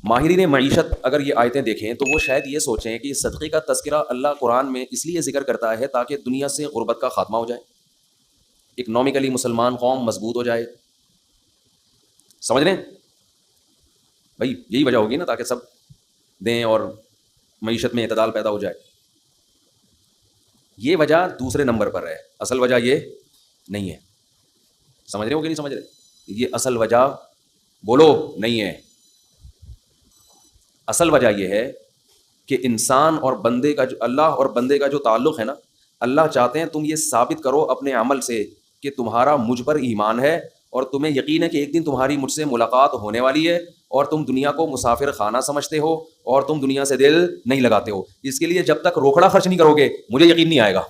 ماہرین معیشت اگر یہ آیتیں دیکھیں تو وہ شاید یہ سوچیں کہ صدقے کا تذکرہ اللہ قرآن میں اس لیے ذکر کرتا ہے تاکہ دنیا سے غربت کا خاتمہ ہو جائے، اکنامکلی مسلمان قوم مضبوط ہو جائے. سمجھ رہے ہیں بھائی؟ یہی وجہ ہوگی نا، تاکہ سب دیں اور معیشت میں اعتدال پیدا ہو جائے. یہ وجہ دوسرے نمبر پر ہے، اصل وجہ یہ نہیں ہے. سمجھ رہے ہو کہ نہیں سمجھ رہے؟ یہ اصل وجہ بولو نہیں ہے. اصل وجہ یہ ہے کہ انسان اور بندے کا جو اللہ اور بندے کا جو تعلق ہے نا، اللہ چاہتے ہیں تم یہ ثابت کرو اپنے عمل سے کہ تمہارا مجھ پر ایمان ہے اور تمہیں یقین ہے کہ ایک دن تمہاری مجھ سے ملاقات ہونے والی ہے، اور تم دنیا کو مسافر خانہ سمجھتے ہو اور تم دنیا سے دل نہیں لگاتے ہو. اس کے لیے جب تک روکڑا خرچ نہیں کرو گے مجھے یقین نہیں آئے گا.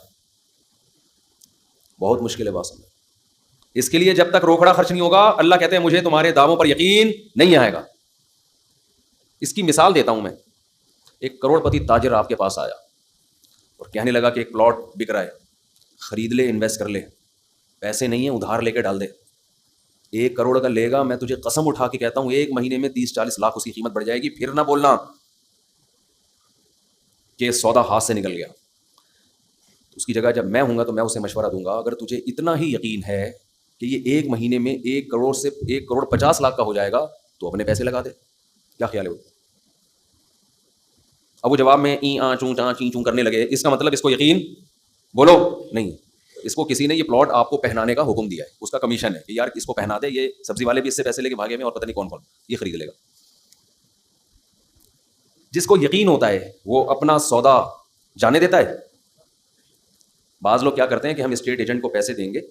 بہت مشکل ہے بات سمجھ. اس کے لیے جب تک روکڑا خرچ نہیں ہوگا اللہ کہتے ہیں مجھے تمہارے دعووں پر یقین نہیں آئے گا. اس کی مثال دیتا ہوں میں. ایک کروڑ پتی تاجر آپ کے پاس آیا اور کہنے لگا کہ ایک پلاٹ بک رہا ہے، خرید لے، انویسٹ کر لے، پیسے نہیں ہیں ادھار لے کے ڈال دے. 1 کروڑ کا لے گا، میں تجھے قسم اٹھا کے کہتا ہوں 1 مہینے میں 30-40 لاکھ اس کی قیمت بڑھ جائے گی. پھر نہ بولنا کہ سودا ہاتھ سے نکل گیا. اس کی جگہ جب میں ہوں گا تو میں اسے مشورہ دوں گا، اگر تجھے اتنا ہی یقین ہے کہ یہ 1 مہینے میں 1 کروڑ سے 1 کروڑ 50 لاکھ کا ہو جائے گا تو اپنے پیسے لگا دے. کیا خیال ہے وہ؟ اب وہ جواب میں ای آ چوں چاں چیں چوں کرنے لگے، اس کا مطلب اس کو یقین بولو نہیں. اس کو کسی نے یہ پلاٹ آپ کو پہنانے کا حکم دیا ہے، اس کا کمیشن ہے کہ یار اس کو پہنا دے، یہ سبزی والے بھی اس سے پیسے لے کے بھاگے میں اور پتہ نہیں کون کون یہ خرید لے گا. جس کو یقین ہوتا ہے وہ اپنا سودا جانے دیتا ہے. بعض لوگ کیا کرتے ہیں کہ ہم اسٹیٹ ایجنٹ کو پیسے دیں گے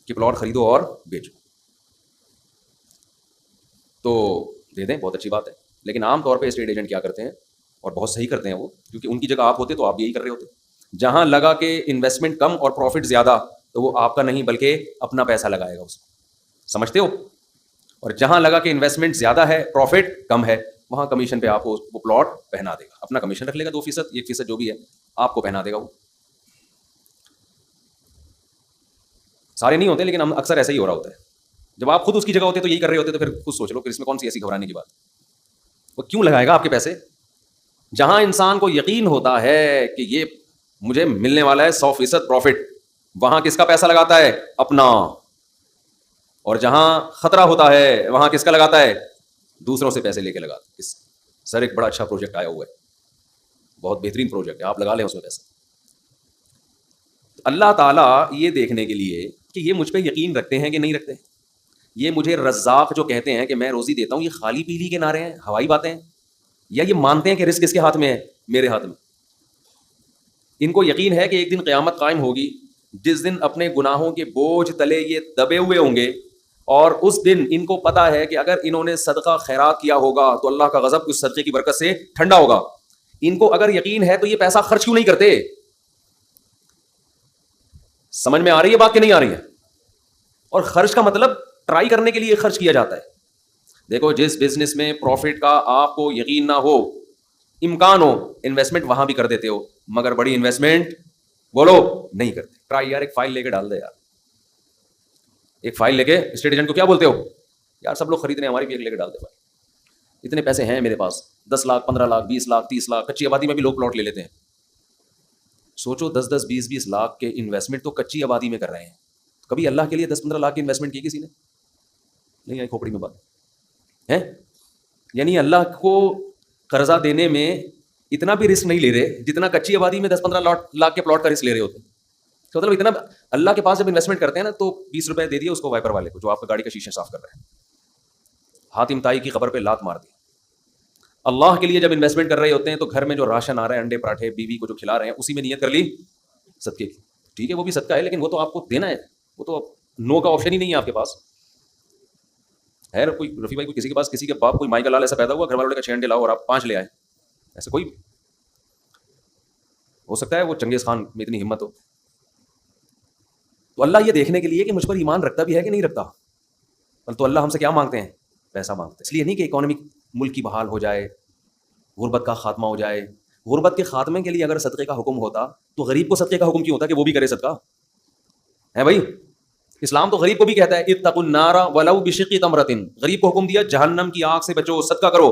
کہ پلاٹ خریدو اور بیچو، تو دے دیں، بہت اچھی بات ہے. لیکن عام طور پہ اسٹیٹ ایجنٹ کیا کرتے ہیں، اور بہت صحیح کرتے ہیں وہ، کیونکہ ان کی جگہ آپ ہوتے تو آپ یہی کر رہے ہوتے. جہاں لگا کہ انویسٹمنٹ کم اور پروفٹ زیادہ تو وہ آپ کا نہیں بلکہ اپنا پیسہ لگائے گا اس میں. سمجھتے ہو؟ اور جہاں لگا کہ انویسٹمنٹ زیادہ ہے پروفٹ کم ہے وہاں کمیشن پہ آپ کو وہ پلاٹ پہنا دے گا. اپنا کمیشن رکھ لے گا 2%، 1% جو بھی ہے آپ کو پہنا دے گا. وہ سارے نہیں ہوتے لیکن ہم اکثر ایسا ہی ہو رہا ہوتا ہے. جب آپ خود اس کی جگہ ہوتے تو یہی کر رہے ہوتے تو پھر خود سوچ لو کہ اس میں کون سی ایسی گھبرانے کی بات. وہ کیوں لگائے گا آپ کے پیسے؟ جہاں انسان کو یقین ہوتا ہے کہ یہ مجھے ملنے والا ہے 100% پروفٹ، وہاں کس کا پیسہ لگاتا ہے؟ اپنا. اور جہاں خطرہ ہوتا ہے وہاں کس کا لگاتا ہے؟ دوسروں سے پیسے لے کے لگاتا ہے. سر ایک بڑا اچھا پروجیکٹ آیا ہوا ہے، بہت بہترین پروجیکٹ ہے، آپ لگا لیں اس میں پیسہ. اللہ تعالیٰ یہ دیکھنے کے لیے کہ یہ مجھ پہ یقین رکھتے ہیں کہ نہیں رکھتے، یہ مجھے رزاق جو کہتے ہیں کہ میں روزی دیتا ہوں، یہ خالی پیلی کے نعرے ہیں، ہوائی باتیں ہیں، یا یہ مانتے ہیں کہ رزق کس کے ہاتھ میں ہے؟ میرے ہاتھ میں. ان کو یقین ہے کہ ایک دن قیامت قائم ہوگی جس دن اپنے گناہوں کے بوجھ تلے یہ دبے ہوئے ہوں گے، اور اس دن ان کو پتا ہے کہ اگر انہوں نے صدقہ خیرات کیا ہوگا تو اللہ کا غضب اس صدقے کی برکت سے ٹھنڈا ہوگا. ان کو اگر یقین ہے تو یہ پیسہ خرچ کیوں نہیں کرتے؟ سمجھ میں آ رہی ہے بات کہ نہیں آ رہی ہے؟ اور خرچ کا مطلب ٹرائی کرنے کے لیے خرچ کیا جاتا ہے. دیکھو جس بزنس میں پروفٹ کا آپ کو یقین نہ ہو، امکان ہو، انویسٹمنٹ وہاں بھی کر دیتے ہو، مگر بڑی انویسٹمنٹ بولو نہیں کرتے. ٹرائی یار، ایک فائل لے کے ڈال دے یار. ایک فائل لے کے اسٹیٹ ایجنٹ کو کیا بولتے ہو؟ یار سب لوگ خرید رہے ہیں، ہماری بھی ایک لے کے ڈال دے بھائی. اتنے پیسے ہیں میرے پاس، 10 لاکھ 15 لاکھ 20 لاکھ 30 لاکھ. کچی آبادی میں بھی لوگ پلاٹ لے لیتے ہیں. سوچو 10 20 لاکھ کے انویسٹمنٹ تو کچی آبادی میں کر رہے ہیں. کبھی اللہ کے لیے 10-15 لاکھ کی انویسٹمنٹ کی کسی نے؟ نہیں آئی کھوپڑی میں بات ہے. یعنی اللہ کو قرضہ دینے میں اتنا بھی رسک نہیں لے رہے جتنا کچی آبادی میں 10-15 لاکھ کے پلاٹ کا رسک لے رہے ہوتے ہیں. تو مطلب اتنا اللہ کے پاس جب انویسٹمنٹ کرتے ہیں نا تو 20 روپے دے دیے اس کو وائپر والے کو جو آپ کا گاڑی کا شیشے صاف کر رہے ہیں، حاتم طائی کی خبر پہ لات مار دی. اللہ کے لیے جب انویسٹمنٹ کر رہے ہوتے ہیں تو گھر میں جو راشن آ رہا ہے، انڈے پراٹھے بیوی کو جو کھلا رہے ہیں، اسی میں نیت کر لی صدقے کی. ٹھیک ہے وہ بھی صدقہ ہے لیکن وہ تو آپ کو دینا ہے، وہ تو نو کا آپشن ہی نہیں ہے آپ کے پاس. ہے کوئی رفیع بھائی، کوئی کسی کے پاس کسی کے باپ کوئی مائی کا لال ایسا پیدا ہوا گھر والوں نے کہا 6 انڈے لاؤ اور آپ 5 لے آئے؟ ایسا کوئی ہو سکتا ہے وہ چنگیز خان میں اتنی ہمت ہو؟ تو اللہ یہ دیکھنے کے لیے کہ مجھ پر ایمان رکھتا بھی ہے کہ نہیں رکھتا. تو اللہ ہم سے کیا مانگتے ہیں؟ پیسہ مانگتے ہیں. اس لیے نہیں کہ اکانومک ملک کی بحال ہو جائے، غربت کا خاتمہ ہو جائے. غربت کے خاتمے کے لیے اگر صدقے کا حکم ہوتا تو غریب کو صدقے کا حکم کیوں ہوتا کہ وہ بھی کرے صدقہ؟ ہے بھائی، اسلام تو غریب کو بھی کہتا ہے اتقوا النار ولو بشق تمرۃ. غریب کو حکم دیا جہنم کی آگ سے بچو، صدقہ کرو.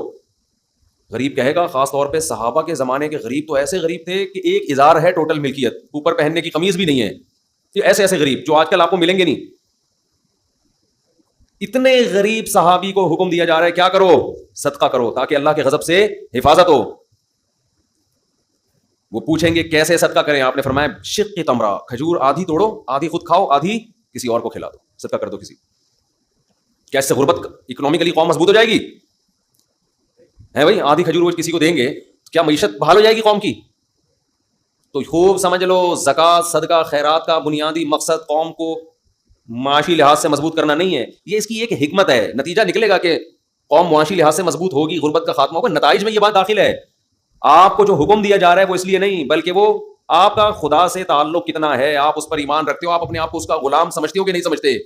غریب کہے گا خاص طور پہ صحابہ کے زمانے کے غریب تو ایسے غریب تھے کہ ایک ازار ہے ٹوٹل ملکیت، اوپر پہننے کی قمیض بھی نہیں ہے، یہ ایسے ایسے غریب جو آج کل آپ کو ملیں گے نہیں. اتنے غریب صحابی کو حکم دیا جا رہا ہے کیا کرو؟ صدقہ کرو تاکہ اللہ کے غضب سے حفاظت ہو. وہ پوچھیں گے کیسے صدقہ کریں؟ آپ نے فرمایا شق تمرہ، کھجور آدھی توڑو، آدھی خود کھاؤ، آدھی کسی اور کو کھلا دو، صدقہ کر دو کسی. کیا اس سے غربت اکنامکلی قوم مضبوط ہو جائے گی؟ ہے بھائی، آدھی کھجور وہ کسی کو دیں گے کیا معیشت بحال ہو جائے گی قوم کی؟ تو خوب سمجھ لو زکوٰۃ صدقہ خیرات کا بنیادی مقصد قوم کو معاشی لحاظ سے مضبوط کرنا نہیں ہے، یہ اس کی ایک حکمت ہے. نتیجہ نکلے گا کہ قوم معاشی لحاظ سے مضبوط ہوگی، غربت کا خاتمہ ہوگا. نتائج میں یہ بات داخل ہے. آپ کو جو حکم دیا جا رہا ہے وہ اس لیے نہیں، بلکہ وہ آپ کا خدا سے تعلق کتنا ہے، آپ اس پر ایمان رکھتے ہو، آپ اپنے آپ کو اس کا غلام سمجھتے ہو کہ نہیں سمجھتے،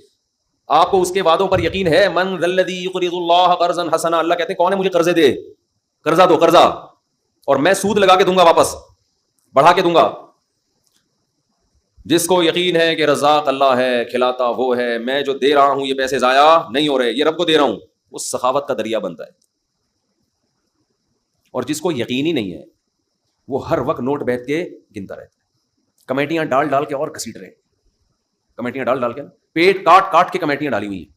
آپ کو اس کے وعدوں پر یقین ہے. من ذا الذی یقرض اللہ قرضا حسنا، اللہ کہتے ہیں کون ہے مجھے قرضے دے، قرضہ دو قرضہ، اور میں سود لگا کے دوں گا، واپس بڑھا کے دوں گا. جس کو یقین ہے کہ رزاق اللہ ہے، کھلاتا وہ ہے، میں جو دے رہا ہوں یہ پیسے ضائع نہیں ہو رہے، یہ رب کو دے رہا ہوں، وہ سخاوت کا دریا بنتا ہے. اور جس کو یقین ہی نہیں ہے وہ ہر وقت نوٹ بیٹھ کے گنتا رہتا ہے، کمیٹیاں ڈال ڈال کے اور گھسیٹ رہے ہیں، کمیٹیاں ڈال ڈال کے پیٹ کاٹ کاٹ کے کمیٹیاں ڈالی ہوئی ہیں.